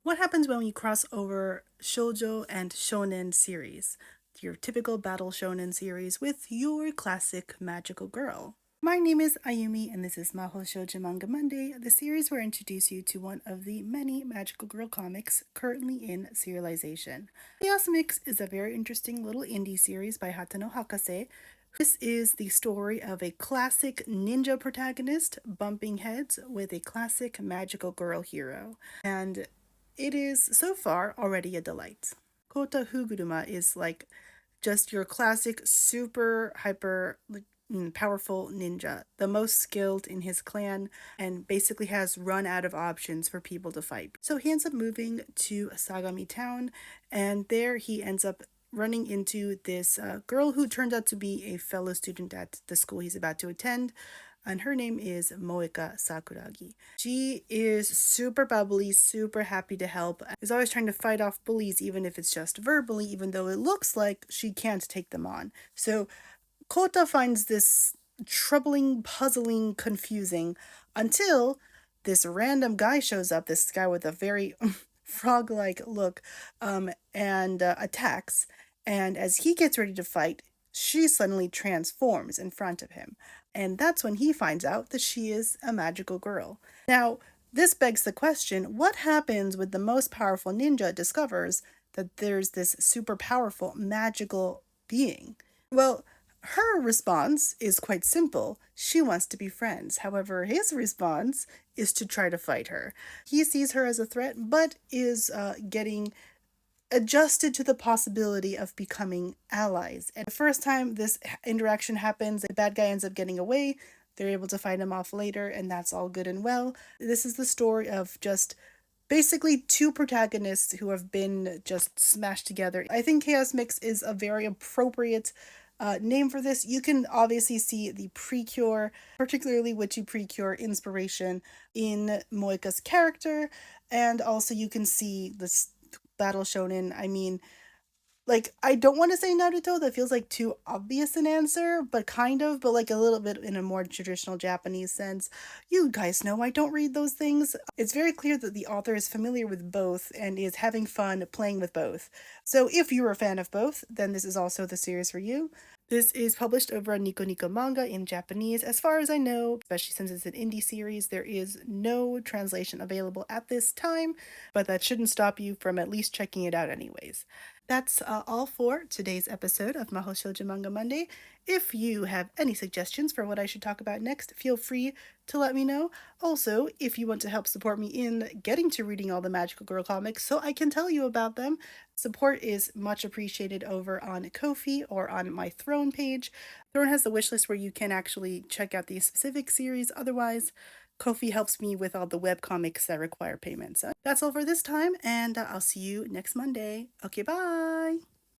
What happens when you cross over shoujo and shonen series? Your typical battle shonen series with your classic magical girl. My name is Ayumi, and this is Maho Shoujo Manga Monday, the series where I introduce you to one of the many magical girl comics currently in serialization. Chaos Mix is a very interesting little indie series by Hatano Hakase. This is the story of a classic ninja protagonist bumping heads with a classic magical girl hero. And it is so far already a delight. Kota Huguruma is like just your classic super hyper powerful ninja, the most skilled in his clan, and basically has run out of options for people to fight. So he ends up moving to Sagami Town, and there he ends up running into this girl who turned out to be a fellow student at the school he's about to attend, and her name is Moeka Sakuragi. She is super bubbly, super happy to help, is always trying to fight off bullies, even if it's just verbally, even though it looks like she can't take them on. So Kota finds this troubling, puzzling, confusing until this random guy shows up, this guy with a very frog like look, and attacks. And as he gets ready to fight, she suddenly transforms in front of him. And that's when he finds out that she is a magical girl. Now, this begs the question, what happens when the most powerful ninja discovers that there's this super powerful magical being? Well, her response is quite simple. She wants to be friends. However, his response is to try to fight her. He sees her as a threat, but is getting adjusted to the possibility of becoming allies. And the first time this interaction happens, the bad guy ends up getting away. They're able to fight him off later, and that's all good and well. This is the story of just basically two protagonists who have been just smashed together. I think Chaos Mix is a very appropriate name for this. You can obviously see the Precure, particularly Witchy Precure inspiration in Moeka's character, and also you can see this battle shonen. I mean, like, I don't want to say Naruto, that feels like too obvious an answer, but kind of, but like a little bit in a more traditional Japanese sense. You guys know I don't read those things. It's very clear that the author is familiar with both and is having fun playing with both. So if you're a fan of both, then this is also the series for you. This is published over on Niconico Manga in Japanese. As far as I know, especially since it's an indie series, there is no translation available at this time, but that shouldn't stop you from at least checking it out anyways. That's all for today's episode of Maho Shoujo Manga Monday. If you have any suggestions for what I should talk about next, feel free to let me know. Also, if you want to help support me in getting to reading all the Magical Girl comics so I can tell you about them, support is much appreciated over on Ko-fi or on my Throne page. Throne has a wishlist where you can actually check out these specific series. Otherwise, Ko-fi helps me with all the webcomics that require payment. So that's all for this time, and I'll see you next Monday. Okay, bye!